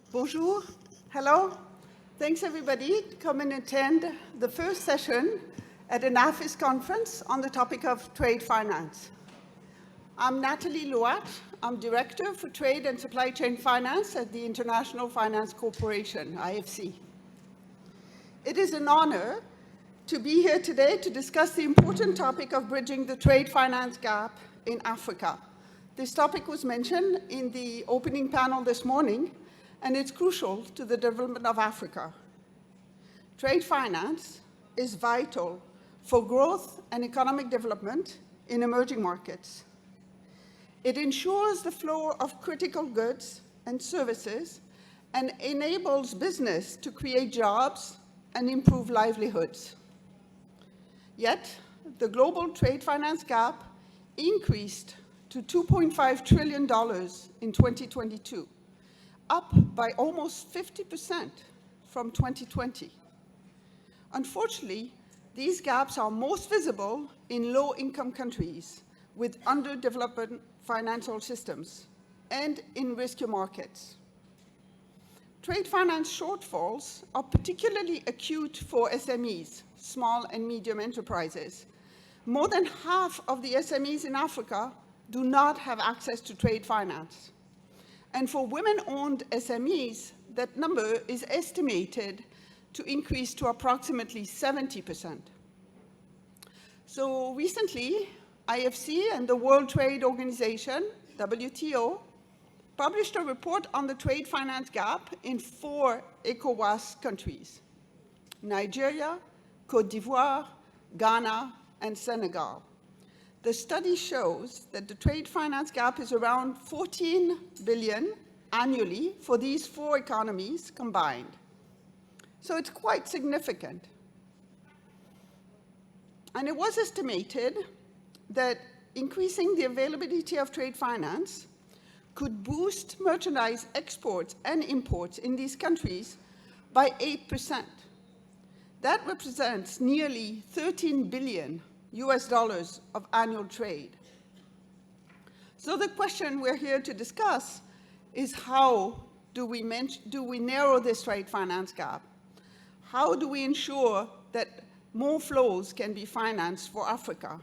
Bonjour, hello. Thanks everybody to come and attend the first session at an AFIS conference on the topic of trade finance. I'm Nathalie LOUAT. I'm Director for Trade and Supply Chain Finance at the International Finance Corporation, IFC. It is an honor to be here today to discuss the important topic of bridging the trade finance gap in Africa. This topic was mentioned in the opening panel this morning, and it's crucial to the development of Africa. Trade finance is vital for growth and economic development in emerging markets. It ensures the flow of critical goods and services and enables business to create jobs and improve livelihoods. Yet, the global trade finance gap increased to $2.5 trillion in 2022, up by almost 50% from 2020. Unfortunately, these gaps are most visible in low-income countries with underdeveloped financial systems and in riskier markets. Trade finance shortfalls are particularly acute for SMEs, small and medium enterprises. More than half of the SMEs in Africa do not have access to trade finance. And for women-owned SMEs, that number is estimated to increase to approximately 70%. So recently, IFC and the World Trade Organization, WTO, published a report on the trade finance gap in 4 ECOWAS countries: Nigeria, Côte d'Ivoire, Ghana, and Senegal. The study shows that the trade finance gap is around 14 billion annually for these 4 economies combined. So it's quite significant. And it was estimated that increasing the availability of trade finance could boost merchandise exports and imports in these countries by 8%. That represents nearly $13 billion of annual trade. So the question we're here to discuss is, how do we narrow this trade finance gap? How do we ensure that more flows can be financed for Africa?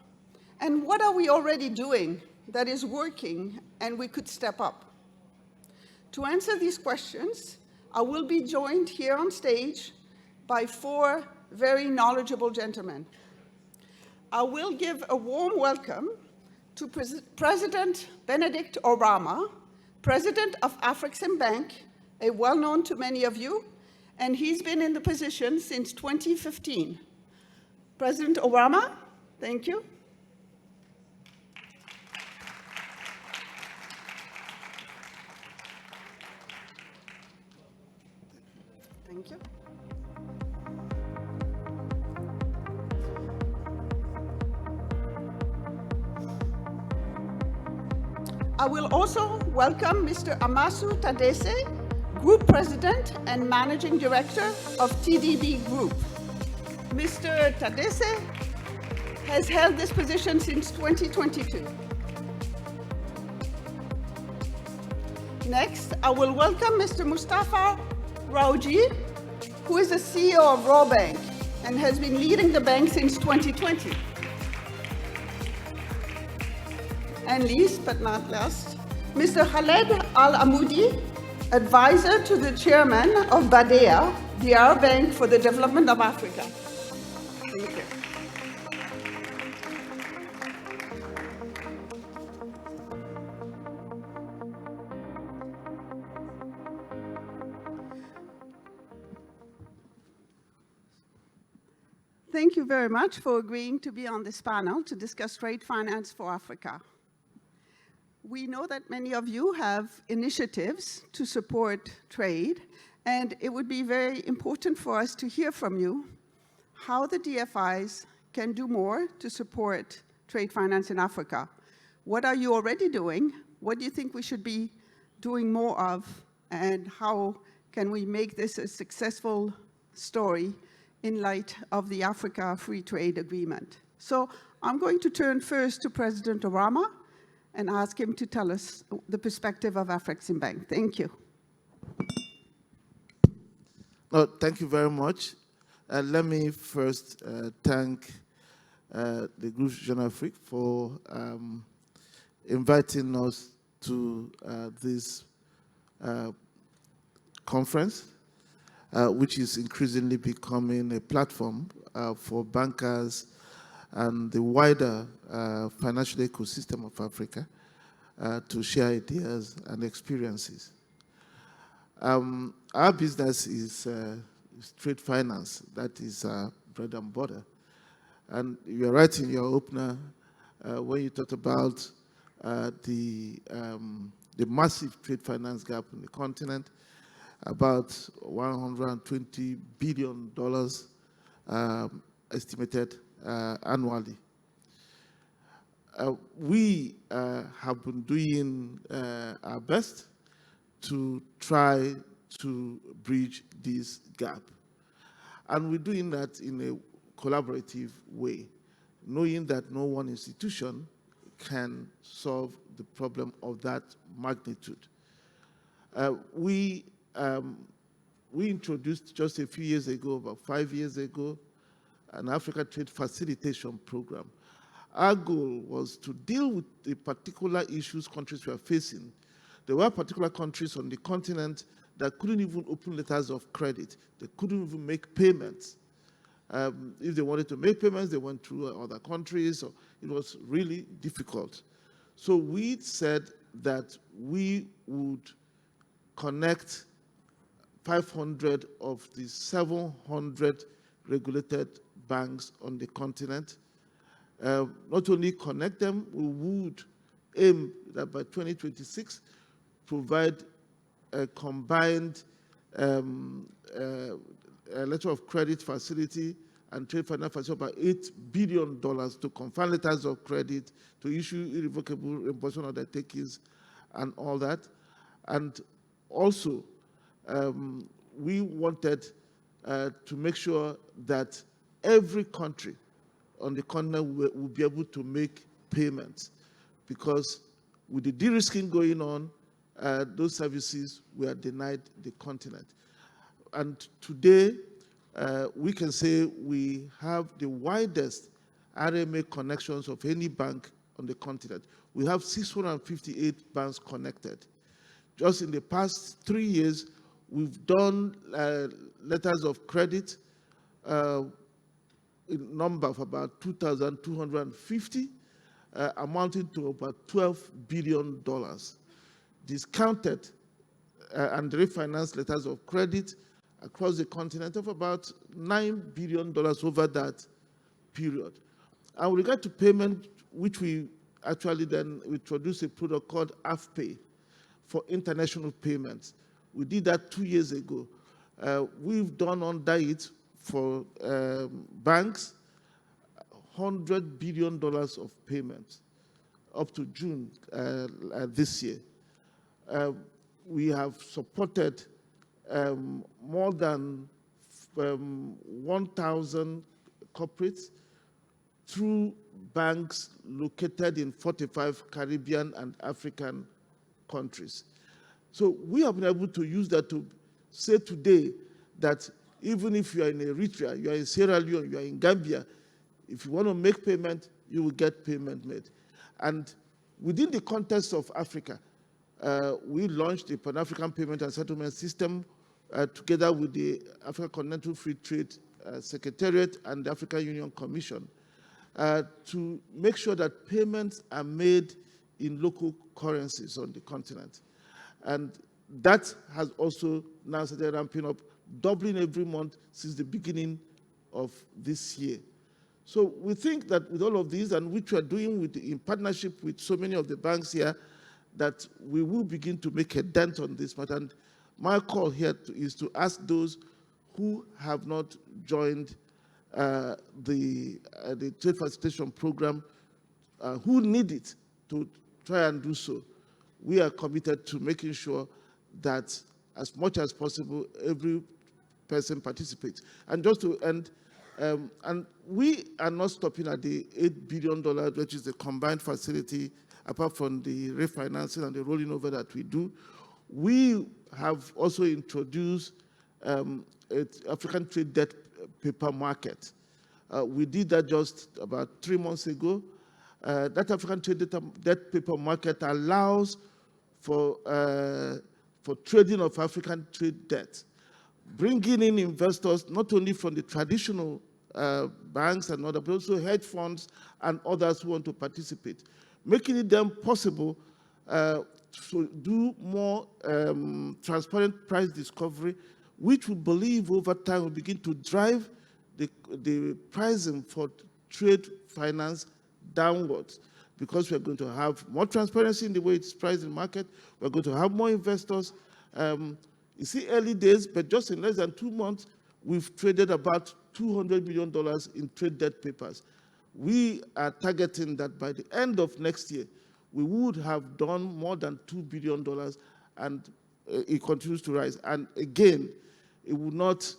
And what are we already doing that is working and we could step up? To answer these questions, I will be joined here on stage by 4 very knowledgeable gentlemen. I will give a warm welcome to President Benedict Oramah, President of Afreximbank, a well-known to many of you, and he's been in the position since 2015. President Oramah, thank you. Thank you. I will also welcome Mr. Admassu Tadesse, Group President and Managing Director of TDB Group. Mr. Tadesse has held this position since 2022. Next, I will welcome Mr. Mustafa, RAWJI, who is the CEO of Rawbank and has been leading the bank since 2020. And least but not least, Mr. Khaled AL-ABOODI, advisor to the chairman of BADEA, the Rawbank for the Development of Africa. Thank you. Thank you very much for agreeing to be on this panel to discuss trade finance for Africa. We know that many of you have initiatives to support trade, and it would be very important for us to hear from you how the DFIs can do more to support trade finance in Africa. What are you already doing? What do you think we should be doing more of? And how can we make this a successful story in light of the Africa Free Trade Agreement? So I'm going to turn first to President Oramah and ask him to tell us the perspective of Afreximbank. Thank you. No, thank you very much. Let me first thank the Group Jeune Afrique for inviting us to this conference, which is increasingly becoming a platform for bankers and the wider financial ecosystem of Africa to share ideas and experiences. Our business is trade finance. That is bread and butter. And you're right in your opener when you talked about the massive trade finance gap in the continent, about $120 billion estimated annually. We have been doing our best to try to bridge this gap. And we're doing that in a collaborative way, knowing that no one institution can solve the problem of that magnitude. We introduced just a few years ago, about 5 years ago, an Africa Trade Facilitation Program. Our goal was to deal with the particular issues countries were facing. There were particular countries on the continent that couldn't even open letters of credit. They couldn't even make payments. If they wanted to make payments, they went through other countries. So it was really difficult. So we said that we would connect 500 of the 700 regulated banks on the continent. Not only connect them, we would aim that by 2026, provide a combined letter of credit facility and trade finance facility about $8 billion to confirm letters of credit, to issue irrevocable reimbursement undertakings, and all that. And also, we wanted to make sure that every country on the continent will be able to make payments, because with the de-risking going on, those services were denied the continent. And today, we can say we have the widest RMA connections of any bank on the continent. We have 658 banks connected. Just in the past 3 years, we've done letters of credit in number of about 2,250, amounting to about $12 billion. Discounted and refinanced letters of credit across the continent of about $9 billion over that period. And with regard to payment, which we actually then introduced a product called AFPay for international payments. We did that 2 years ago. We've done under it for banks $100 billion of payments up to June this year. We have supported more than 1,000 corporates through banks located in 45 Caribbean and African countries. So we have been able to use that to say today that even if you are in Eritrea, you are in Sierra Leone, you are in Gambia, if you want to make payment, you will get payment made. And within the context of Africa, we launched the Pan-African Payment and Settlement System together with the African Continental Free Trade Secretariat and the African Union Commission to make sure that payments are made in local currencies on the continent. And that has also now started ramping up, doubling every month since the beginning of this year. So we think that with all of these, and which we are doing in partnership with so many of the banks here, that we will begin to make a dent on this matter. And my call here is to ask those who have not joined the Trade Facilitation Program, who need it, to try and do so. We are committed to making sure that as much as possible, every person participates. And just to end, and we are not stopping at the $8 billion, which is the combined facility, apart from the refinancing and the rolling over that we do. We have also introduced African trade debt paper market. We did that just about 3 months ago. That African trade debt paper market allows for trading of African trade debt, bringing in investors not only from the traditional banks and others, but also hedge funds and others who want to participate, making it then possible to do more transparent price discovery, which we believe over time will begin to drive the pricing for trade finance downwards, because we're going to have more transparency in the way it's priced in the market. We're going to have more investors. You see, early days, but just in less than 2 months, we've traded about $200 million in trade debt papers. We are targeting that by the end of next year, we would have done more than $2 billion, and it continues to rise. And again, it will not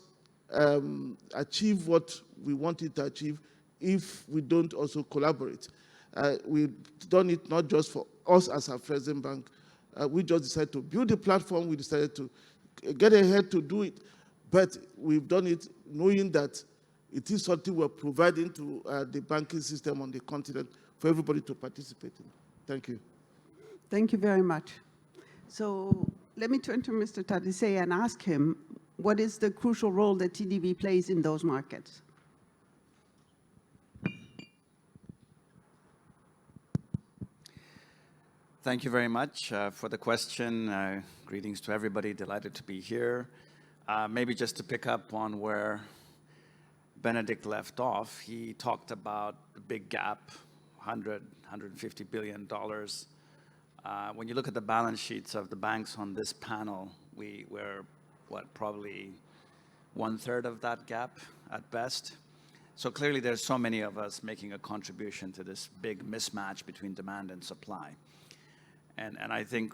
achieve what we want it to achieve if we don't also collaborate. We've done it not just for us as Afreximbank. We just decided to build a platform. We decided to get ahead to do it, but we've done it knowing that it is something we're providing to the banking system on the continent for everybody to participate in. Thank you. Thank you very much. So let me turn to Mr. Tadesse and ask him, what is the crucial role that TDB plays in those markets? Thank you very much for the question. Greetings to everybody, delighted to be here. Maybe just to pick up on where Benedict left off, he talked about the big gap, $150 billion. When you look at the balance sheets of the banks on this panel, we're, probably 1/3 of that gap at best. So clearly there's so many of us making a contribution to this big mismatch between demand and supply. And I think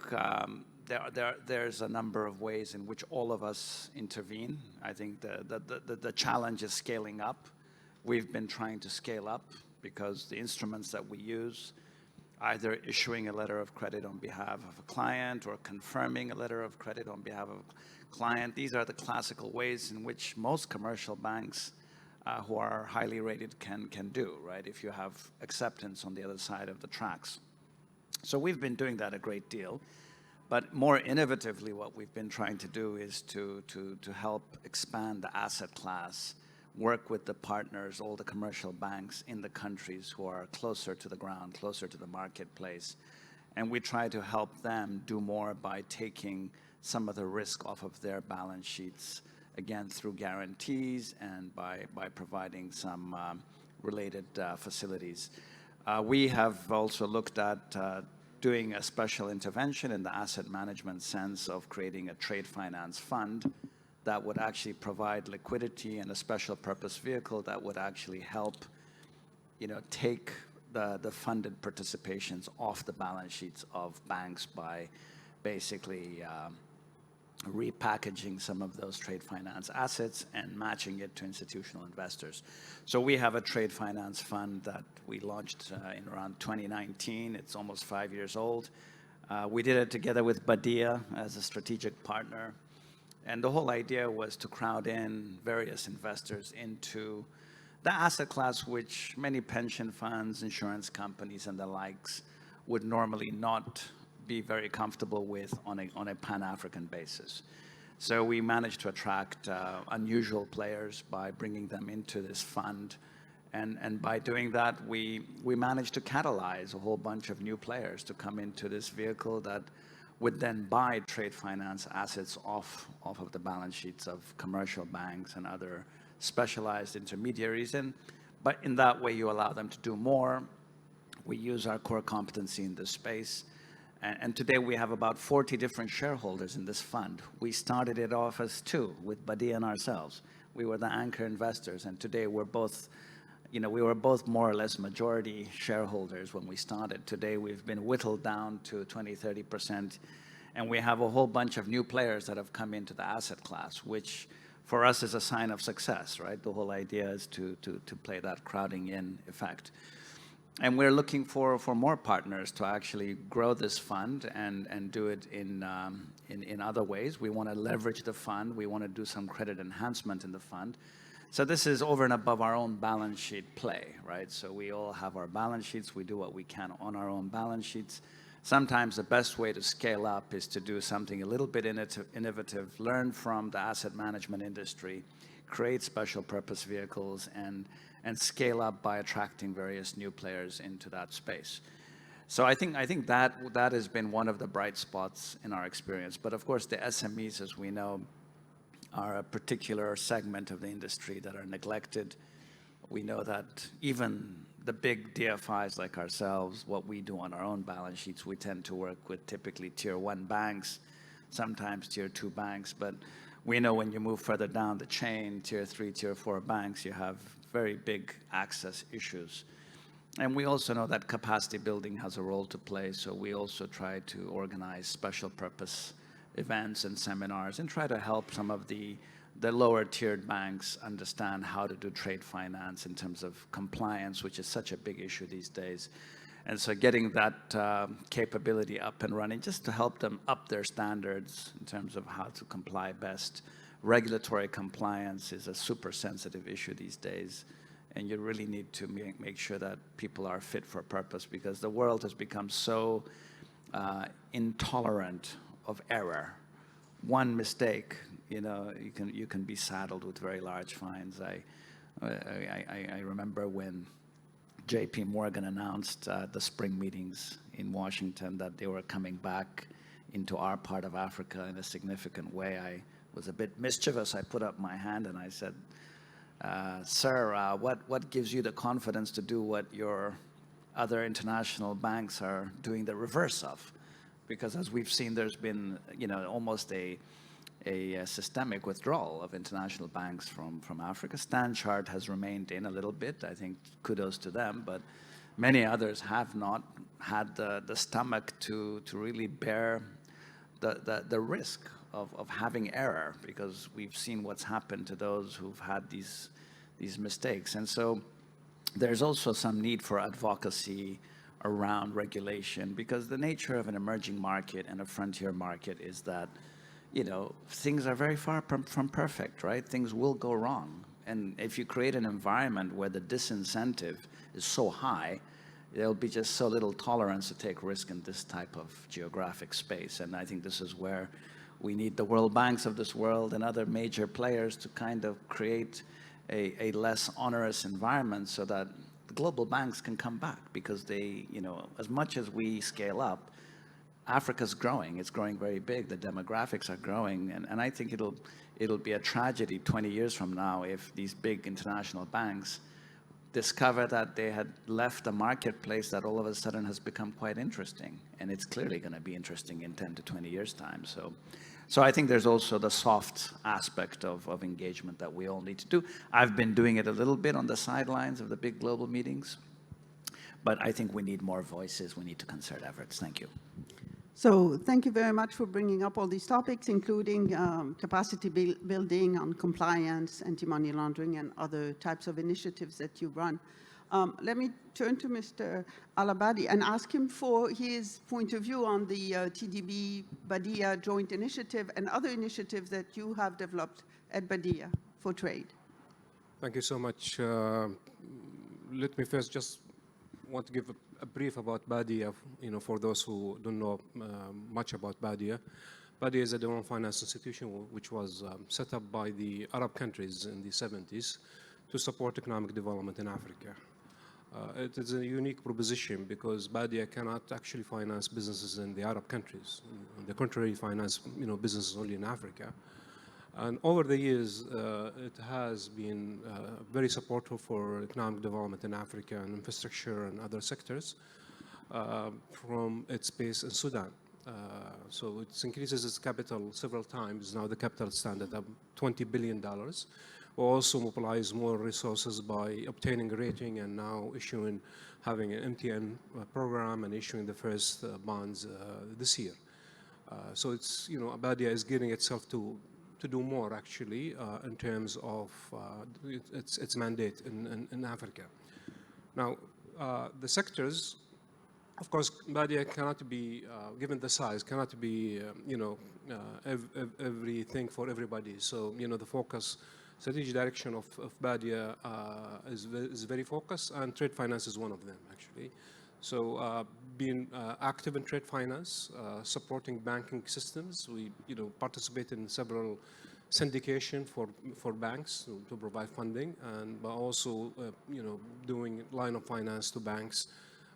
there's a number of ways in which all of us intervene. I think the challenge is scaling up. We've been trying to scale up because the instruments that we use, either issuing a letter of credit on behalf of a client or confirming a letter of credit on behalf of a client, these are the classical ways in which most commercial banks who are highly rated can do, right, if you have acceptance on the other side of the tracks. So we've been doing that a great deal. But more innovatively, what we've been trying to do is to help expand the asset class, work with the partners, all the commercial banks in the countries who are closer to the ground, closer to the marketplace. And we try to help them do more by taking some of the risk off of their balance sheets, again, through guarantees and by providing some related facilities. We have also looked at doing a special intervention in the asset management sense of creating a trade finance fund that would actually provide liquidity and a special purpose vehicle that would actually help, take the funded participations off the balance sheets of banks by basically repackaging some of those trade finance assets and matching it to institutional investors. So we have a trade finance fund that we launched in around 2019. It's almost 5 years old. We did it together with BADEA as a strategic partner. And the whole idea was to crowd in various investors into the asset class, which many pension funds, insurance companies, and the likes would normally not be very comfortable with on a Pan-African basis. So we managed to attract unusual players by bringing them into this fund. And by doing that, we managed to catalyze a whole bunch of new players to come into this vehicle that would then buy trade finance assets off of the balance sheets of commercial banks and other specialized intermediaries. But in that way, you allow them to do more. We use our core competency in this space. And today we have about 40 different shareholders in this fund. We started it off as 2 with BADEA and ourselves. We were the anchor investors, and today we're both, we were both more or less majority shareholders when we started. Today we've been whittled down to 20–30%, and we have a whole bunch of new players that have come into the asset class, which for us is a sign of success, right? The whole idea is to play that crowding in effect. And we're looking for more partners to actually grow this fund and do it in other ways. We want to leverage the fund. We want to do some credit enhancement in the fund. So this is over and above our own balance sheet play, right? So we all have our balance sheets. We do what we can on our own balance sheets. Sometimes the best way to scale up is to do something a little bit innovative, learn from the asset management industry, create special purpose vehicles, and scale up by attracting various new players into that space. So I think that has been one of the bright spots in our experience. But of course, the SMEs, as we know, are a particular segment of the industry that are neglected. We know that even the big DFIs like ourselves, what we do on our own balance sheets, we tend to work with typically tier 1 banks, sometimes tier 2 banks, but we know when you move further down the chain, tier 3, tier 4 banks, you have very big access issues. And we also know that capacity building has a role to play, so we also try to organize special purpose events and seminars and try to help some of the lower tiered banks understand how to do trade finance in terms of compliance, which is such a big issue these days. And so getting that capability up and running just to help them up their standards in terms of how to comply best. Regulatory compliance is a super sensitive issue these days, and you really need to make sure that people are fit for purpose, because the world has become so intolerant of error. One mistake, you can be saddled with very large fines. I remember when JP Morgan announced the spring meetings in Washington that they were coming back into our part of Africa in a significant way. I was a bit mischievous. I put up my hand and I said, sir, what gives you the confidence to do what your other international banks are doing the reverse of? Because as we've seen, there's been almost a systemic withdrawal of international banks from Africa. Stanchart has remained in a little bit. I think kudos to them, but many others have not had the stomach to really bear the risk of having error, because we've seen what's happened to those who've had these mistakes. And so there's also some need for advocacy around regulation, because the nature of an emerging market and a frontier market is that things are very far from perfect, right? Things will go wrong. And if you create an environment where the disincentive is so high, there'll be just so little tolerance to take risk in this type of geographic space. And I think this is where we need the World Banks of this world and other major players to kind of create a less onerous environment so that the global banks can come back, because they, as much as we scale up, Africa's growing. It's growing very big. The demographics are growing. And I think it'll be a tragedy 20 years from now if these big international banks discover that they had left a marketplace that all of a sudden has become quite interesting. And it's clearly going to be interesting in 10 to 20 years' time. So I think there's also the soft aspect of engagement that we all need to do. I've been doing it a little bit on the sidelines of the big global meetings, but I think we need more voices. We need to concert efforts. Thank you. So thank you very much for bringing up all these topics, including capacity building on compliance, anti-money laundering, and other types of initiatives that you run. Let me turn to Mr. AL-ABOODI and ask him for his point of view on the TDB BADEA joint initiative and other initiatives that you have developed at BADEA for trade. Thank you so much. Let me first just want to give a brief about BADEA, for those who don't know much about BADEA. BADEA is a development finance institution which was set up by the Arab countries in the 70s to support economic development in Africa. It is a unique proposition because BADEA cannot actually finance businesses in the Arab countries. On the contrary, finance businesses only in Africa. And over the years, it has been very supportive for economic development in Africa and infrastructure and other sectors from its base in Sudan. So it increases its capital several times. Now the capital stands at $20 billion. We also mobilize more resources by obtaining a rating and now having an MTN program and issuing the first bonds this year. So it's, BADEA is gearing itself to do more actually in terms of its mandate in Africa. Now, the sectors, of course, BADEA cannot be, given the size, cannot be, everything for everybody. So, the focus, strategic direction of BADEA is very focused, and trade finance is one of them, actually. So, being active in trade finance, supporting banking systems, we, participate in several syndication for banks to provide funding, but also, doing line of finance to banks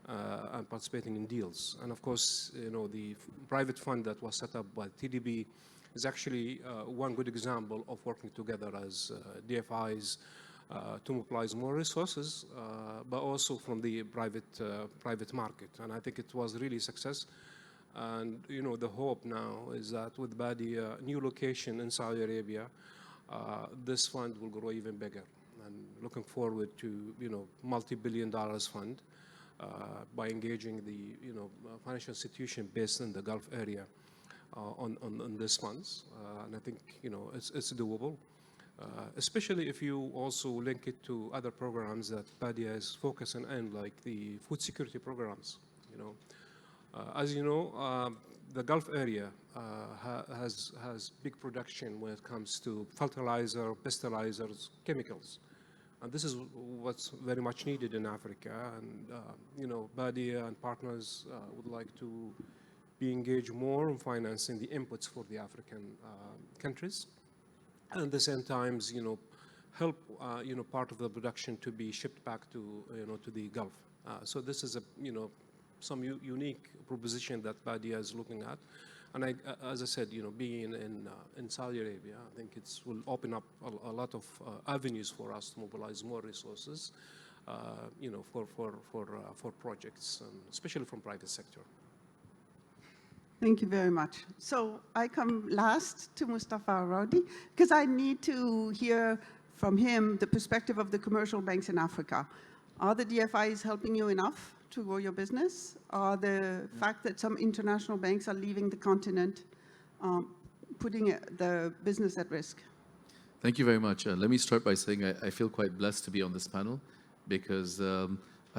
and participating in deals. And of course, the private fund that was set up by TDB is actually one good example of working together as DFIs to mobilize more resources, but also from the private market. And I think it was really a success. And the hope now is that with BADEA new location in Saudi Arabia, this fund will grow even bigger. And looking forward to multi-billion dollars fund by engaging the financial institution based in the Gulf area on these funds. And I think it's doable, especially if you also link it to other programs that BADEA is focusing on, like the food security programs. As you know, the Gulf area has big production when it comes to fertilizer, pesticides, chemicals. And this is what's very much needed in Africa. And, BADEA and partners would like to be engaged more in financing the inputs for the African countries. And at the same time, help, part of the production to be shipped back to, to the Gulf. So this is a, some unique proposition that BADEA is looking at. And as I said, being in Saudi Arabia, I think it will open up a lot of avenues for us to mobilize more resources, for projects, especially from private sector. Thank you very much. So I come last to Mustafa RAWJI because I need to hear from him the perspective of the commercial banks in Africa. Are the DFIs helping you enough to grow your business? Or the fact that some international banks are leaving the continent, putting the business at risk? Thank you very much. Let me start by saying I feel quite blessed to be on this panel because I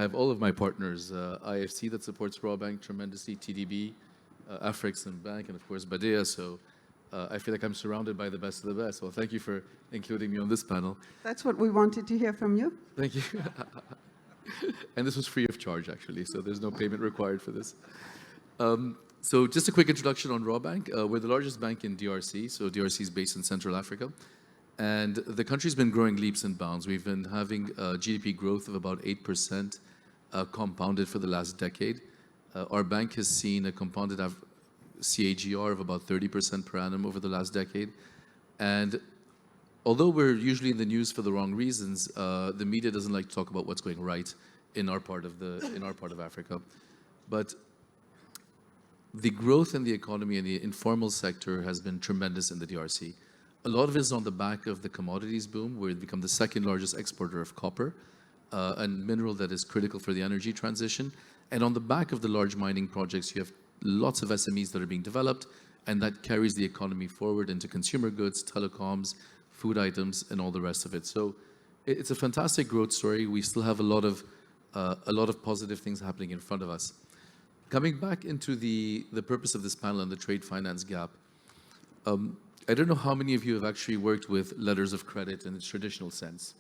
have all of my partners, IFC that supports Rawbank tremendously, TDB, Afreximbank, and of course BADEA. So I feel like I'm surrounded by the best of the best. Well, thank you for including me on this panel. That's what we wanted to hear from you. Thank you. And this was free of charge, actually, so there's no payment required for this. So just a quick introduction on Rawbank. We're the largest bank in DRC, so DRC is based in Central Africa. And the country's been growing leaps and bounds. We've been having GDP growth of about 8% compounded for the last decade. Our bank has seen a compounded CAGR of about 30% per annum over the last decade. And although we're usually in the news for the wrong reasons, the media doesn't like to talk about what's going right in our part of Africa. But the growth in the economy and the informal sector has been tremendous in the DRC. A lot of it is on the back of the commodities boom, where we've become the second largest exporter of copper, a mineral that is critical for the energy transition. And on the back of the large mining projects, you have lots of SMEs that are being developed, and that carries the economy forward into consumer goods, telecoms, food items, and all the rest of it. So it's a fantastic growth story. We still have a lot of positive things happening in front of us. Coming back into the purpose of this panel and the trade finance gap, I don't know how many of you have actually worked with letters of credit in its traditional sense.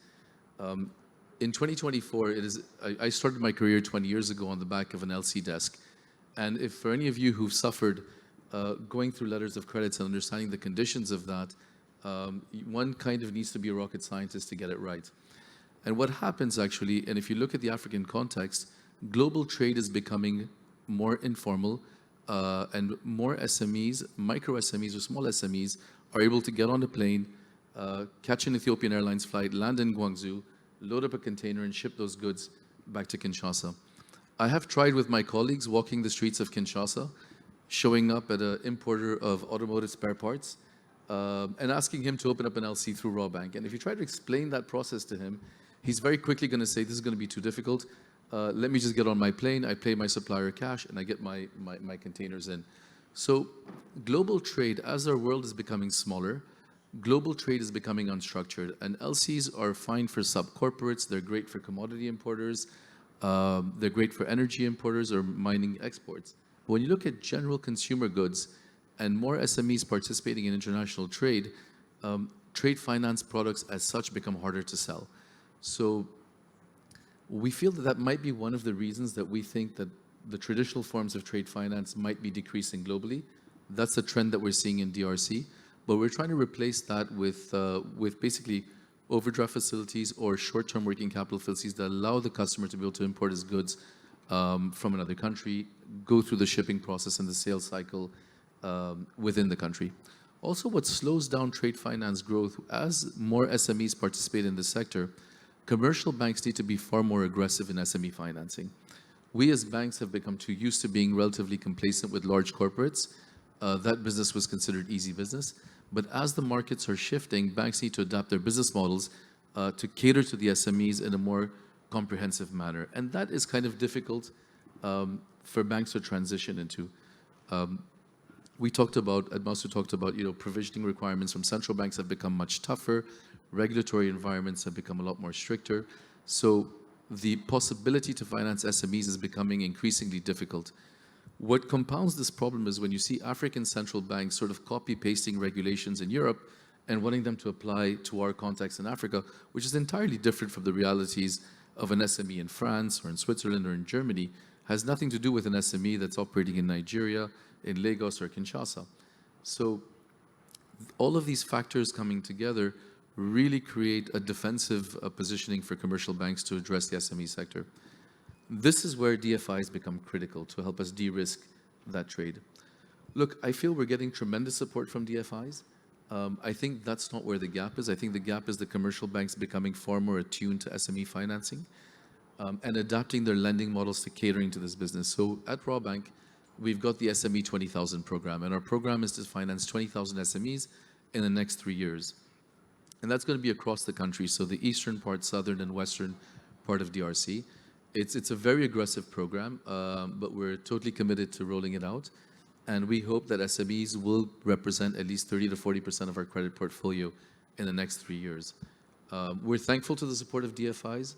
In 2024, I started my career 20 years ago on the back of an LC desk. And if for any of you who've suffered going through letters of credits and understanding the conditions of that, one kind of needs to be a rocket scientist to get it right. And what happens actually, and if you look at the African context, global trade is becoming more informal and more SMEs, micro SMEs or small SMEs are able to get on a plane, catch an Ethiopian Airlines flight, land in Guangzhou, load up a container and ship those goods back to Kinshasa. I have tried with my colleagues walking the streets of Kinshasa, showing up at an importer of automotive spare parts, and asking him to open up an LC through Rawbank. And if you try to explain that process to him, he's very quickly going to say, this is going to be too difficult. Let me just get on my plane, I pay my supplier cash, and I get my containers in. So global trade, as our world is becoming smaller, global trade is becoming unstructured, and LCs are fine for sub-corporates, they're great for commodity importers, They're great for energy importers or mining exports. But when you look at general consumer goods and more SMEs participating in international trade, trade finance products as such become harder to sell. So we feel that that might be one of the reasons that we think that the traditional forms of trade finance might be decreasing globally. That's a trend that we're seeing in DRC, but we're trying to replace that with basically overdraft facilities or short-term working capital facilities that allow the customer to be able to import his goods from another country, go through the shipping process and the sales cycle within the country. Also, what slows down trade finance growth, as more SMEs participate in this sector, commercial banks need to be far more aggressive in SME financing. We as banks have become too used to being relatively complacent with large corporates. That business was considered easy business. But as the markets are shifting, banks need to adapt their business models to cater to the SMEs in a more comprehensive manner. And that is kind of difficult for banks to transition into. We talked about, Admassu talked about, provisioning requirements from central banks have become much tougher. Regulatory environments have become a lot more stricter. So the possibility to finance SMEs is becoming increasingly difficult. What compounds this problem is when you see African central banks sort of copy-pasting regulations in Europe and wanting them to apply to our context in Africa, which is entirely different from the realities of an SME in France or in Switzerland or in Germany, has nothing to do with an SME that's operating in Nigeria, in Lagos or Kinshasa. So all of these factors coming together really create a defensive positioning for commercial banks to address the SME sector. This is where DFIs become critical to help us de-risk that trade. Look, I feel we're getting tremendous support from DFIs. I think that's not where the gap is. I think the gap is the commercial banks becoming far more attuned to SME financing and adapting their lending models to catering to this business. So at Rawbank, we've got the SME 20,000 program, and our program is to finance 20,000 SMEs in the next 3 years. And that's going to be across the country, so the eastern part, southern and western part of DRC. It's a very aggressive program, but we're totally committed to rolling it out. And we hope that SMEs will represent at least 30 to 40% of our credit portfolio in the next 3 years. We're thankful to the support of DFIs.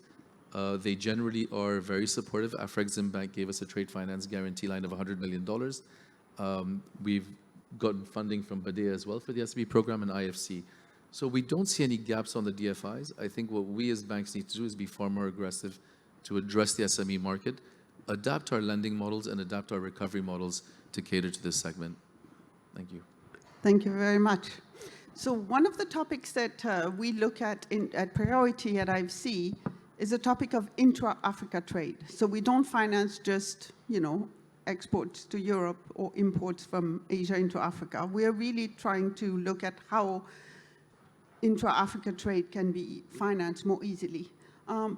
They generally are very supportive. Afreximbank gave us a trade finance guarantee line of $100 million. We've gotten funding from BADEA as well for the SME program and IFC. So we don't see any gaps on the DFIs. I think what we as banks need to do is be far more aggressive to address the SME market, adapt our lending models and adapt our recovery models to cater to this segment. Thank you. Thank you very much. So one of the topics that we look at at priority at IFC is the topic of intra-Africa trade. So we don't finance just, exports to Europe or imports from Asia into Africa. We are really trying to look at how intra-Africa trade can be financed more easily.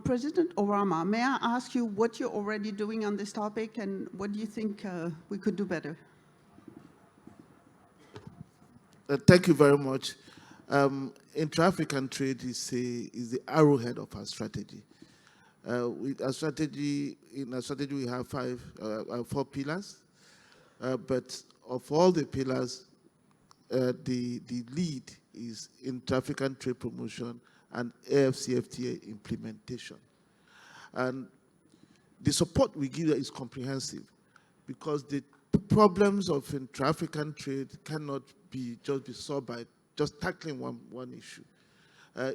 President Oramah, may I ask you what you're already doing on this topic and what do you think we could do better? Thank you very much. Intra-African trade is the arrowhead of our strategy. In our strategy we have 4 pillars, but of all the pillars, the lead is intra-African trade promotion and AFCFTA implementation. And the support we give is comprehensive because the problems of intra-African trade cannot be solved by just tackling one issue.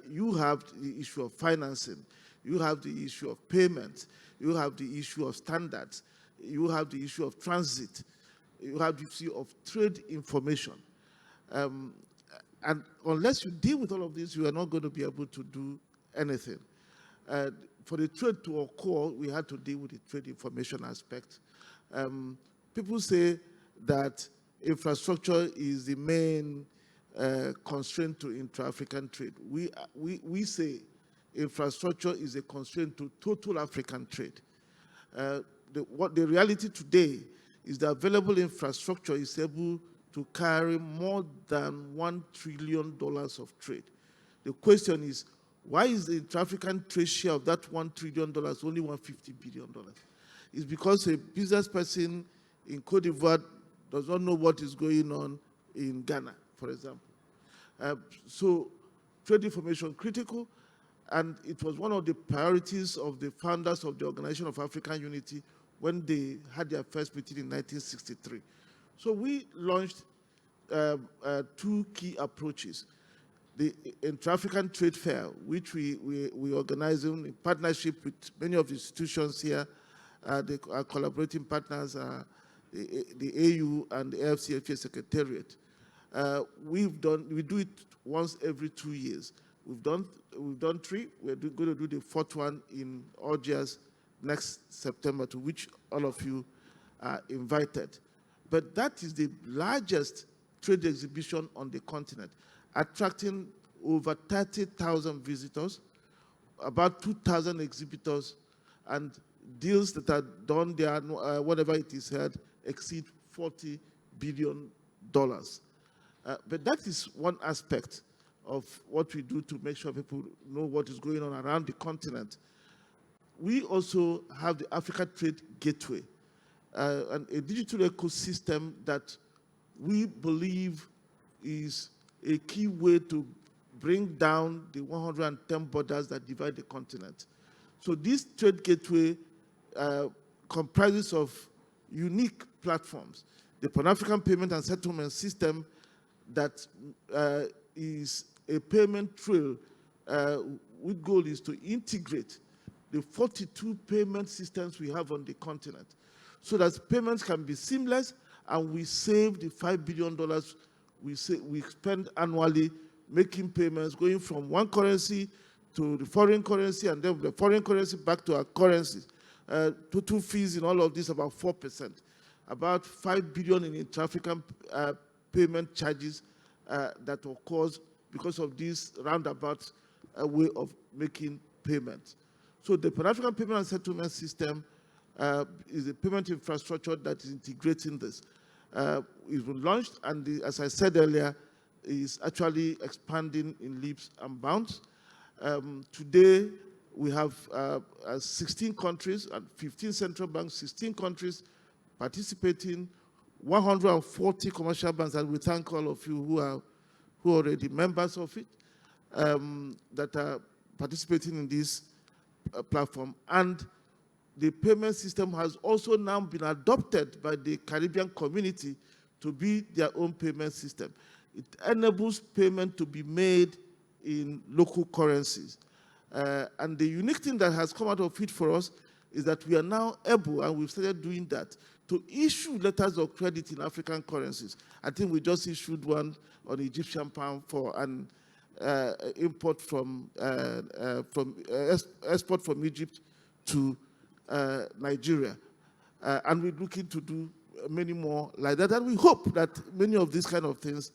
You have the issue of financing, you have the issue of payment, you have the issue of standards, you have the issue of transit, you have the issue of trade information. And unless you deal with all of this, you are not going to be able to do anything. For the trade to occur, we had to deal with the trade information aspect. People say that infrastructure is the main constraint to intra-African trade. We say infrastructure is a constraint to total African trade. The reality today is that available infrastructure is able to carry more than $1 trillion of trade. The question is, why is the intra-African trade share of that $1 trillion only $150 billion? It's because a business person in Cote d'Ivoire does not know what is going on in Ghana, for example. So trade information critical, And it was one of the priorities of the founders of the Organization of African Unity when they had their first meeting in 1963. So we launched two key approaches. The Intra-African Trade Fair, which we organize in partnership with many of the institutions here. Our collaborating partners are the AU and the AFCFTA Secretariat. We do it once every 2 years. We've done 3. We're going to do the 4th one in Algiers next September, to which all of you are invited. But that is the largest trade exhibition on the continent, attracting over 30,000 visitors, about 2,000 exhibitors, and deals that are done there, whatever it is held, exceed $40 billion. But that is one aspect of what we do to make sure people know what is going on around the continent. We also have the Africa Trade Gateway, and a digital ecosystem that we believe is a key way to bring down the 110 borders that divide the continent. So this trade gateway comprises of unique platforms. The Pan-African Payment and Settlement System that is a payment trail with goal is to integrate the 42 payment systems we have on the continent so that payments can be seamless and we save the $5 billion we spend annually making payments, going from one currency to the foreign currency and then the foreign currency back to our currency. Total fees in all of this about 4%, about $5 billion in intra-African payment charges that occurs because of this roundabout way of making payments. So the Pan-African Payment and Settlement System is a payment infrastructure that is integrating this. It's been launched, and as I said earlier, is actually expanding in leaps and bounds. Today, we have 16 countries and 15 central banks, 16 countries participating, 140 commercial banks, and we thank all of you who are already members of it, that are participating in this platform. And the payment system has also now been adopted by the Caribbean community to be their own payment system. It enables payment to be made in local currencies. And the unique thing that has come out of it for us is that we are now able, and we've started doing that, to issue letters of credit in African currencies. I think we just issued one on Egyptian pound for an import from export from Egypt to Nigeria. And we're looking to do many more like that. And we hope that many of these kind of things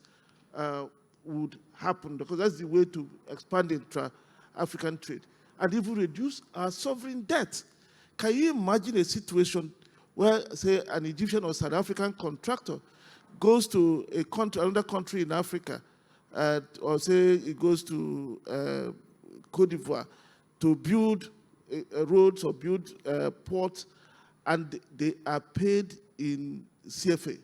would happen, because that's the way to expand intra-African trade and even reduce our sovereign debt. Can you imagine a situation where, say, an Egyptian or South African contractor goes to a country, another country in Africa, or say it goes to Cote d'Ivoire to build roads or build ports, and they are paid in CFA.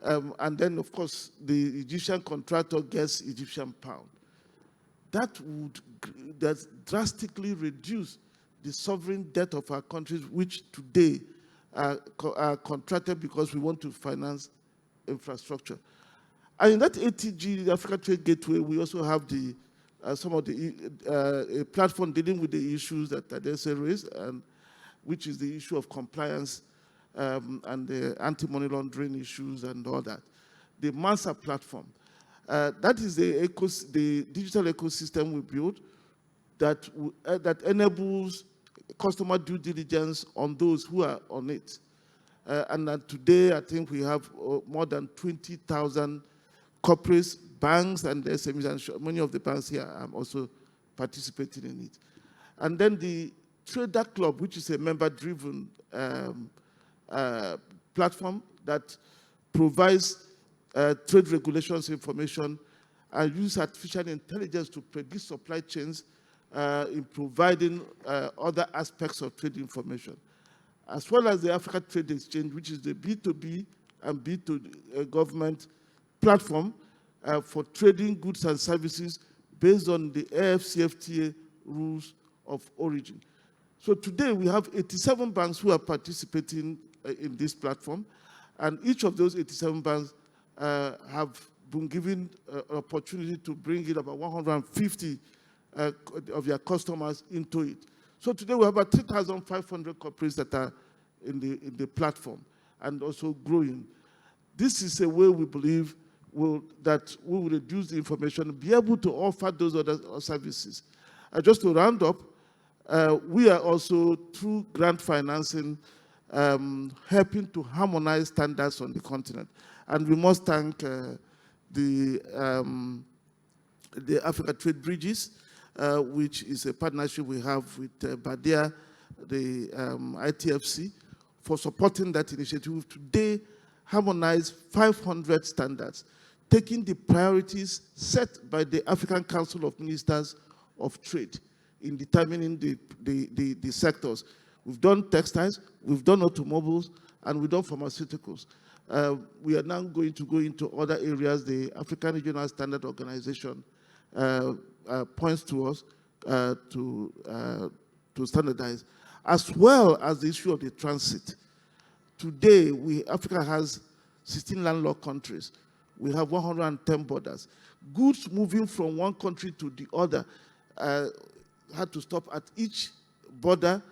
And then, of course, the Egyptian contractor gets Egyptian pound. That would drastically reduce the sovereign debt of our countries, which today are contracted because we want to finance infrastructure. And in that ATG, the Africa Trade Gateway, we also have the some of the a platform dealing with the issues that Tadesse raised, and which is the issue of compliance and the anti-money laundering issues and all that. The MASA platform, that is the digital ecosystem we built that enables customer due diligence on those who are on it. And today, I think we have more than 20,000 corporates, banks, and SMEs, and many of the banks here are also participating in it. And then the Trader Club, which is a member-driven platform that provides trade regulations information and uses artificial intelligence to predict supply chains in providing other aspects of trade information, as well as the Africa Trade Exchange, which is the B2B and B2 government platform for trading goods and services based on the AFCFTA rules of origin. So today we have 87 banks who are participating in this platform, and each of those 87 banks have been given an opportunity to bring in about 150 of their customers into it. So today we have about 3,500 corporates that are in the platform and also growing. This is a way we believe that we will reduce the information and be able to offer those other services. Just to round up, we are also, through grant financing, helping to harmonize standards on the continent. And we must thank the Africa Trade Bridges, which is a partnership we have with BADEA, the ITFC, for supporting that initiative. We've today harmonized 500 standards, taking the priorities set by the African Council of Ministers of Trade in determining the sectors. We've done textiles, we've done automobiles, and we've done pharmaceuticals. We are now going to go into other areas. The African Regional Standard Organization points to us to standardize, as well as the issue of the transit. Today, Africa has 16 landlocked countries. We have 110 borders. Goods moving from one country to the other had to stop at each border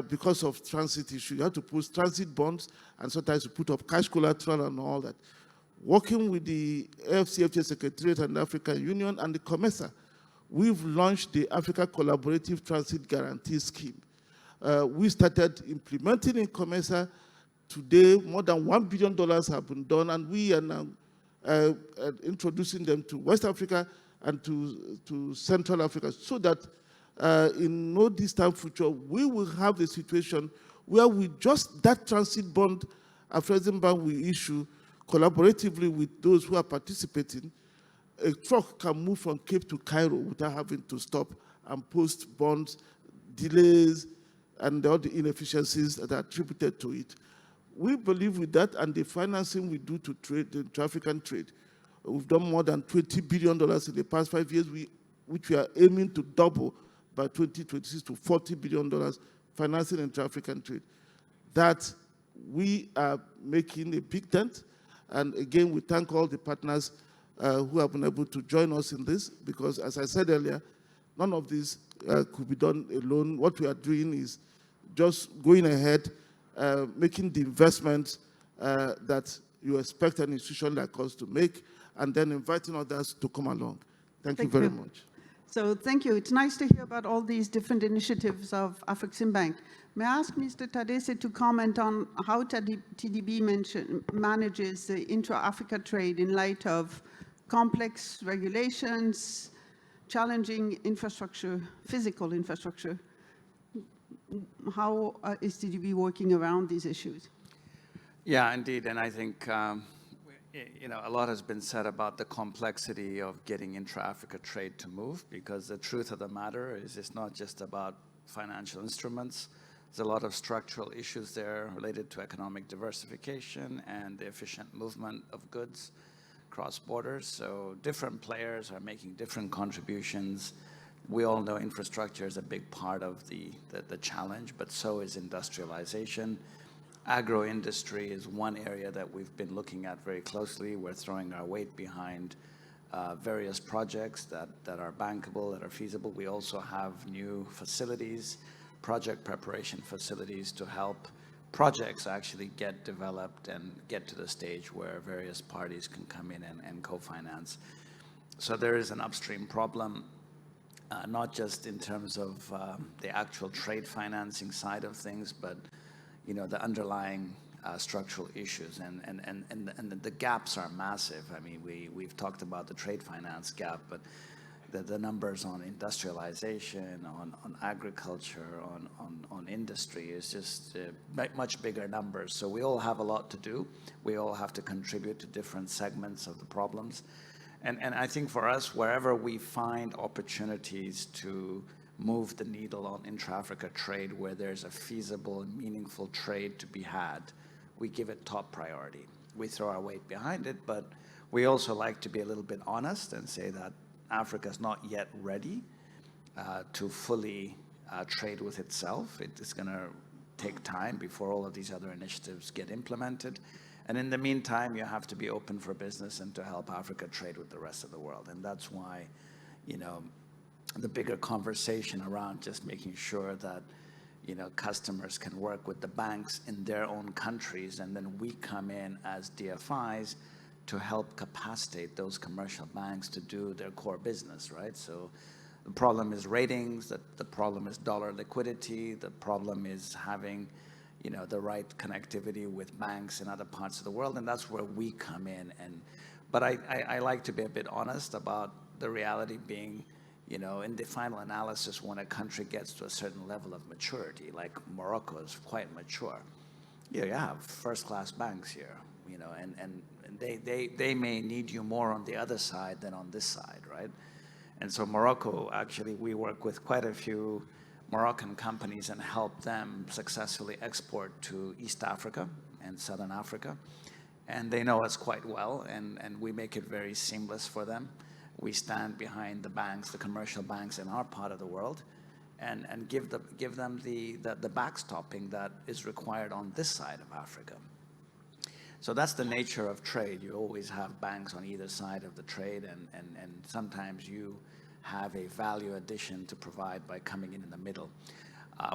because of transit issue. You have to put transit bonds, and sometimes you put up cash collateral and all that. Working with the AFCFTA Secretariat and the African Union and the COMESA, we've launched the Africa Collaborative Transit Guarantee Scheme. We started implementing in COMESA. Today, more than $1 billion have been done, and we are now introducing them to West Africa and to Central Africa, so that in no distant future, we will have a situation where that transit bond Afreximbank will issue collaboratively with those who are participating. A truck can move from Cape to Cairo without having to stop and post bonds, delays, and all the inefficiencies that are attributed to it. We believe with that and the financing we do to trade, to African trade, we've done more than $20 billion in the past 5 years, which we are aiming to double by 2026 to $40 billion financing into African trade. That we are making a big dent. And again, we thank all the partners who have been able to join us in this, because as I said earlier, none of this could be done alone. What we are doing is just going ahead, making the investments that you expect an institution like us to make, and then inviting others to come along. Thank you very much. So thank you. It's nice to hear about all these different initiatives of Afreximbank. May I ask Mr. Tadesse to comment on how TDB manages the intra-Africa trade in light of complex regulations, challenging infrastructure, physical infrastructure? How is TDB working around these issues? Yeah, indeed, and I think a lot has been said about the complexity of getting intra-Africa trade to move, because the truth of the matter is it's not just about financial instruments. There's a lot of structural issues there related to economic diversification and the efficient movement of goods cross borders. So different players are making different contributions. We all know infrastructure is a big part of the challenge, but so is industrialization. Agro-industry is one area that we've been looking at very closely. We're throwing our weight behind various projects that are bankable, that are feasible. We also have new facilities, project preparation facilities, to help projects actually get developed and get to the stage where various parties can come in and co-finance. So there is an upstream problem, not just in terms of the actual trade financing side of things, but the underlying structural issues, and the gaps are massive. I mean, we've talked about the trade finance gap, but the numbers on industrialization, on agriculture, on industry is just much bigger numbers. So we all have a lot to do. We all have to contribute to different segments of the problems. And I think for us, wherever we find opportunities to move the needle on intra-Africa trade, where there's a feasible and meaningful trade to be had, we give it top priority. We throw our weight behind it, but we also like to be a little bit honest and say that Africa's not yet ready. to fully trade with itself. It's going to take time before all of these other initiatives get implemented. And in the meantime, you have to be open for business and to help Africa trade with the rest of the world. And that's why, you know, the bigger conversation around just making sure that, you know, customers can work with the banks in their own countries, and then we come in as DFIs to help capacitate those commercial banks to do their core business, right? So the problem is ratings, the problem is dollar liquidity, the problem is having, you know, the right connectivity with banks in other parts of the world, and that's where we come in. But I like to be a bit honest about the reality being, you know, in the final analysis, when a country gets to a certain level of maturity, like Morocco is quite mature, you have first-class banks here, you know, and they may need you more on the other side than on this side, right? And so Morocco, actually, we work with quite a few Moroccan companies and help them successfully export to East Africa and Southern Africa. And they know us quite well, and we make it very seamless for them. We stand behind the banks, the commercial banks in our part of the world, and give them the backstopping that is required on this side of Africa. So that's the nature of trade. You always have banks on either side of the trade, and sometimes you have a value addition to provide by coming in the middle.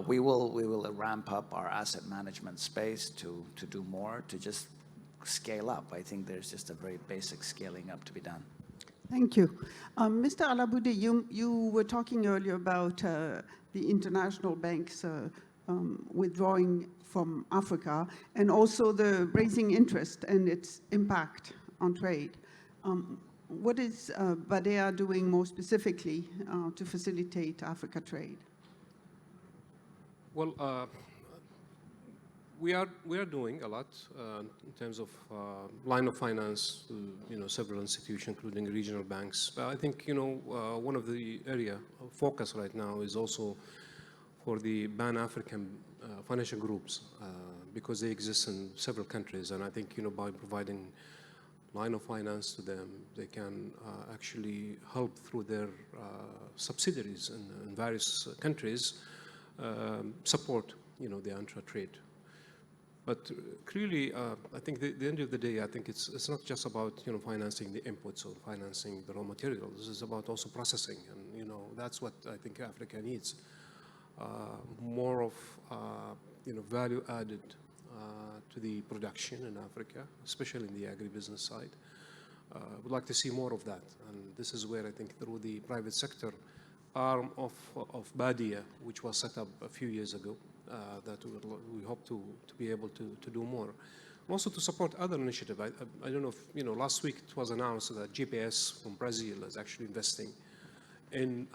We will ramp up our asset management space to do more, to just scale up. I think there's just a very basic scaling up to be done. Thank you. Mr. AL-ABOODI, you were talking earlier about the international banks withdrawing from Africa, and also the raising interest and its impact on trade. What is BADEA doing more specifically to facilitate Africa trade? Well, we are doing a lot in terms of line of finance to several institutions, including regional banks. But I think one of the area of focus right now is also for the Pan-African financial groups, because they exist in several countries, and I think by providing line of finance to them, they can actually help through their subsidiaries in various countries support the intra-trade. But clearly, I think at the end of the day, I think it's not just about financing the inputs or financing the raw materials. This is about also processing, and that's what I think Africa needs. More of value added to the production in Africa, especially in the agribusiness side. We'd like to see more of that, and this is where I think through the private sector arm of BADEA, which was set up a few years ago, that we hope to be able to do more. Also to support other initiatives. I don't know if, last week it was announced that GPS from Brazil is actually investing in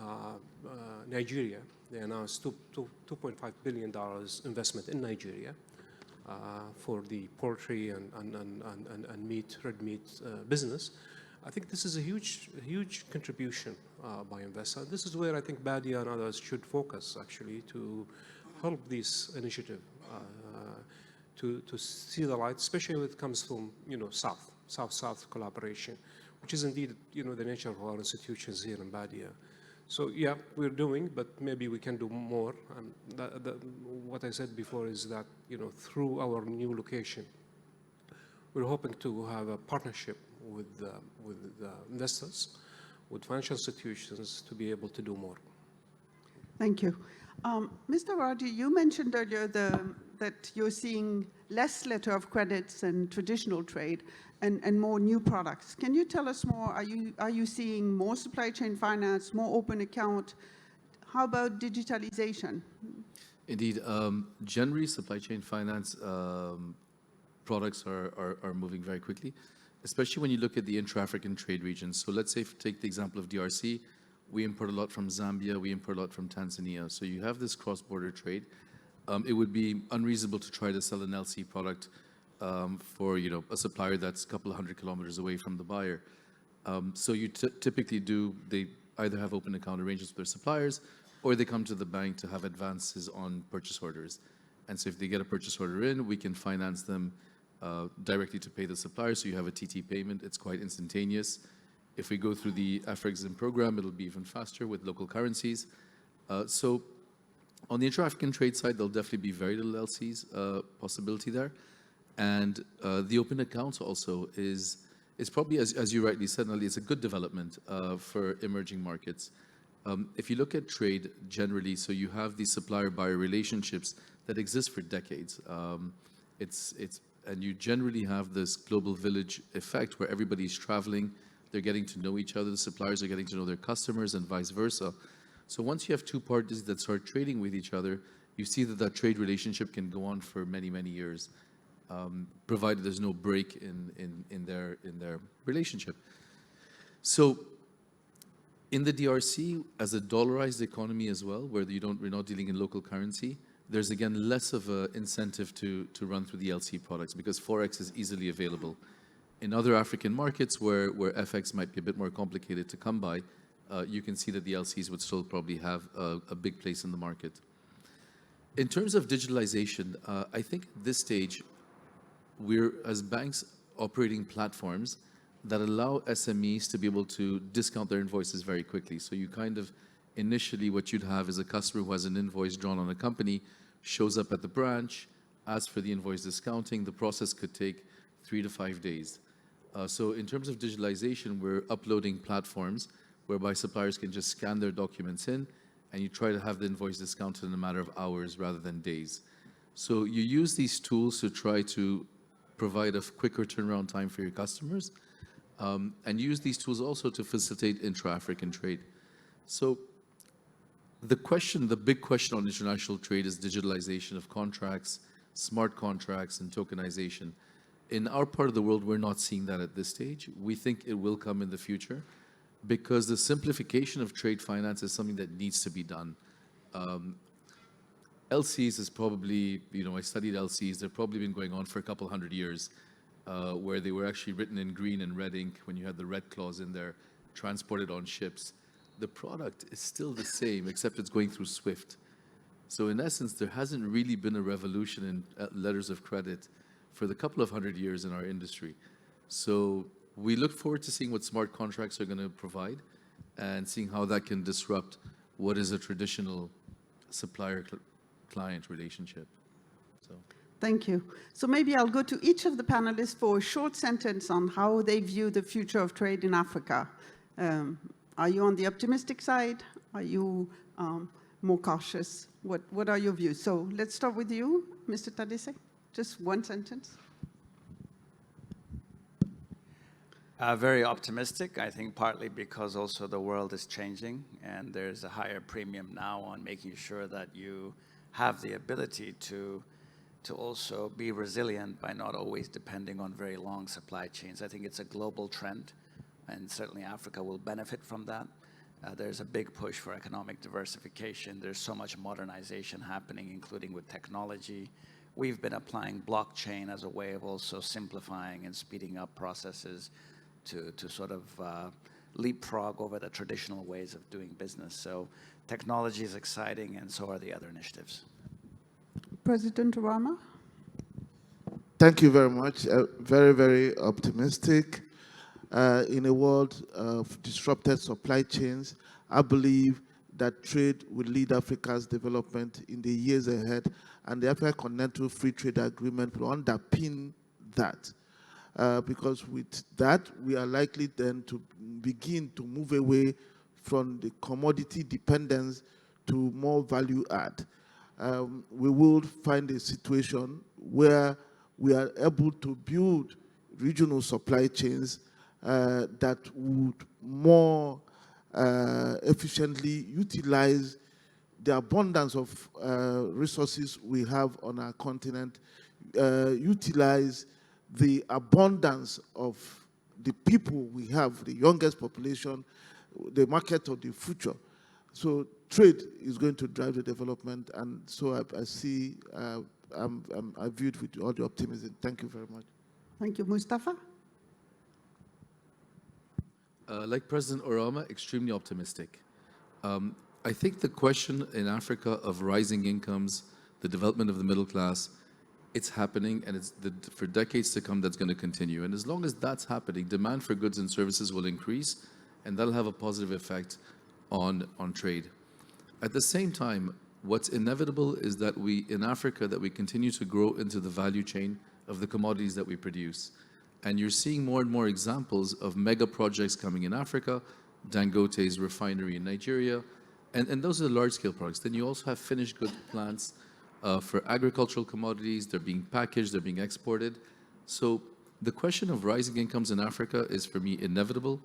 Nigeria. They announced $2.5 billion investment in Nigeria for the poultry and meat, red meat business. I think this is a huge contribution by investors. This is where I think BADEA and others should focus actually to help this initiative to see the light, especially when it comes from South-South collaboration, which is indeed the nature of our institutions here in BADEA. So yeah, we're doing, but maybe we can do more. And what I said before is that through our new location, we're hoping to have a partnership with investors, with financial institutions to be able to do more. Thank you. Mr. RAWJI, you mentioned earlier that you're seeing less letter of credits and traditional trade and more new products. Can you tell us more? Are you seeing more supply chain finance, more open account? How about digitalization? Indeed. Generally, supply chain finance products are moving very quickly, especially when you look at the intra-African trade regions. So let's say, take the example of DRC. We import a lot from Zambia, we import a lot from Tanzania. So you have this cross-border trade. It would be unreasonable to try to sell an LC product for a supplier that's a couple of 100 kilometers away from the buyer. So you typically they either have open account arrangements with their suppliers, or they come to the bank to have advances on purchase orders. And so if they get a purchase order in, we can finance them directly to pay the supplier. So you have a TT payment. It's quite instantaneous. If we go through the Afreximbank program, it'll be even faster with local currencies. So on the intra-African trade side, there'll definitely be very little LCs possibility there. And the open accounts also is probably, as you rightly said, Nathalie, it's a good development for emerging markets. If you look at trade generally, so you have these supplier-buyer relationships that exist for decades. And you generally have this global village effect where everybody's traveling, they're getting to know each other, the suppliers are getting to know their customers and vice versa. So once you have two parties that start trading with each other, you see that that trade relationship can go on for many, many years, provided there's no break in their relationship. So in the DRC, as a dollarized economy as well, where we're not dealing in local currency, there's again less of an incentive to run through the LC products because Forex is easily available. In other African markets where FX might be a bit more complicated to come by, you can see that the LCs would still probably have a big place in the market. In terms of digitalization, I think at this stage, we're, as banks, operating platforms that allow SMEs to be able to discount their invoices very quickly. So you kind of, initially what you'd have is a customer who has an invoice drawn on a company, shows up at the branch, asks for the invoice discounting. The process could take 3 to 5 days. So in terms of digitalization, we're uploading platforms whereby suppliers can just scan their documents in, and you try to have the invoice discounted in a matter of hours rather than days. So you use these tools to try to provide a quicker turnaround time for your customers, and use these tools also to facilitate intra-African trade. So the big question on international trade is digitalization of contracts, smart contracts, and tokenization. In our part of the world, we're not seeing that at this stage. We think it will come in the future because the simplification of trade finance is something that needs to be done. LCs is probably, I studied LCs, they've probably been going on for a couple hundred years, where they were actually written in green and red ink when you had the red clause in there, transported on ships. The product is still the same, except it's going through SWIFT. So in essence, there hasn't really been a revolution in letters of credit for the couple of hundred years in our industry. So we look forward to seeing what smart contracts are going to provide and seeing how that can disrupt what is a traditional supplier-client relationship. So. Thank you. So maybe I'll go to each of the panelists for a short sentence on how they view the future of trade in Africa. Are you on the optimistic side? Are you more cautious? What are your views? So let's start with you, Mr. Tadesse. Just one sentence. Very optimistic, I think partly because also the world is changing and there's a higher premium now on making sure that you have the ability to also be resilient by not always depending on very long supply chains. I think it's a global trend, and certainly Africa will benefit from that. There's a big push for economic diversification. There's so much modernization happening, including with technology. We've been applying blockchain as a way of also simplifying and speeding up processes to sort of leapfrog over the traditional ways of doing business. So technology is exciting, and so are the other initiatives. President Oramah? Thank you very much. Very, very optimistic. In a world of disrupted supply chains, I believe that trade will lead Africa's development in the years ahead, and the African Continental Free Trade Agreement will underpin that. Because with that, we are likely then to begin to move away from the commodity dependence to more value add. We will find a situation where we are able to build regional supply chains that would more efficiently utilize the abundance of resources we have on our continent, utilize the abundance of the people we have, the youngest population, the market of the future. So trade is going to drive the development, and so I see, I view it with all the optimism. Thank you very much. Thank you. Mustafa? Like President Oramah, extremely optimistic. I think the question in Africa of rising incomes, the development of the middle class, it's happening, and for decades to come, that's going to continue. And as long as that's happening, demand for goods and services will increase, and that'll have a positive effect on trade. At the same time, what's inevitable is that we, in Africa, that we continue to grow into the value chain of the commodities that we produce. And you're seeing more and more examples of mega projects coming in Africa, Dangote's refinery in Nigeria, and those are the large-scale projects. Then you also have finished good plants for agricultural commodities. They're being packaged, they're being exported. So the question of rising incomes in Africa is, for me, inevitable.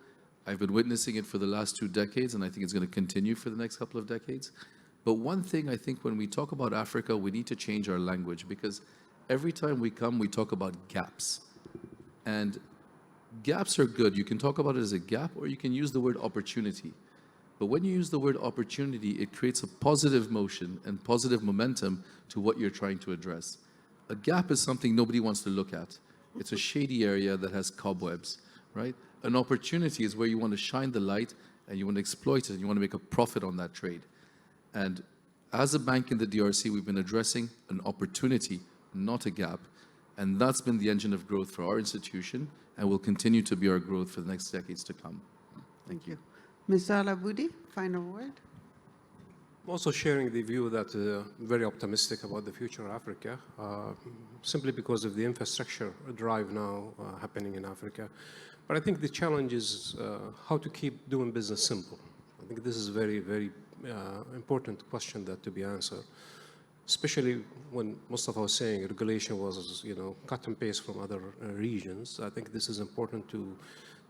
I've been witnessing it for the last 2 decades, and I think it's going to continue for the next couple of decades. But one thing I think when we talk about Africa, we need to change our language, because every time we come, we talk about gaps. And gaps are good. You can talk about it as a gap, or you can use the word opportunity. But when you use the word opportunity, it creates a positive motion and positive momentum to what you're trying to address. A gap is something nobody wants to look at. It's a shady area that has cobwebs, right? An opportunity is where you want to shine the light and you want to exploit it and you want to make a profit on that trade. And as a bank in the DRC, we've been addressing an opportunity, not a gap. And that's been the engine of growth for our institution and will continue to be our growth for the next decades to come. Thank you. Mr. AL-ABOODI, final word. I'm also sharing the view that very optimistic about the future of Africa, simply because of the infrastructure drive now happening in Africa. But I think the challenge is how to keep doing business simple. I think this is a very, very important question that to be answered, especially when Mustafa was saying regulation was, cut and paste from other regions. I think this is important to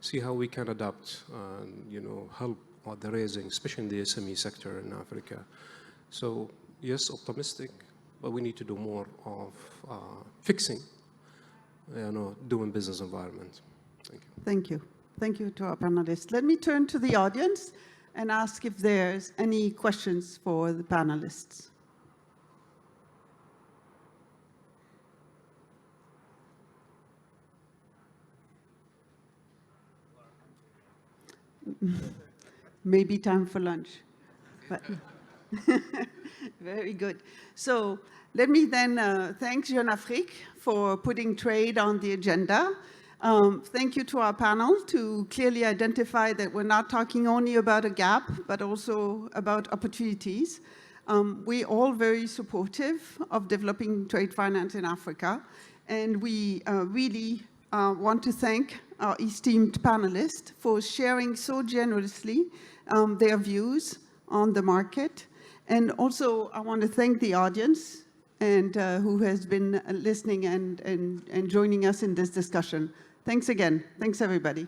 see how we can adapt and, help the raising, especially in the SME sector in Africa. So yes, optimistic, but we need to do more of fixing, doing business environment. Thank you. Thank you. Thank you to our panelists. Let me turn to the audience and ask if there's any questions for the panelists. Maybe time for lunch. But very good. So let me then thank Jeune Afrique for putting trade on the agenda. Thank you to our panel to clearly identify that we're not talking only about a gap, but also about opportunities. We're all very supportive of developing trade finance in Africa, and we really want to thank our esteemed panelists for sharing so generously their views on the market. And also, I want to thank the audience and who has been listening and joining us in this discussion. Thanks again. Thanks, everybody.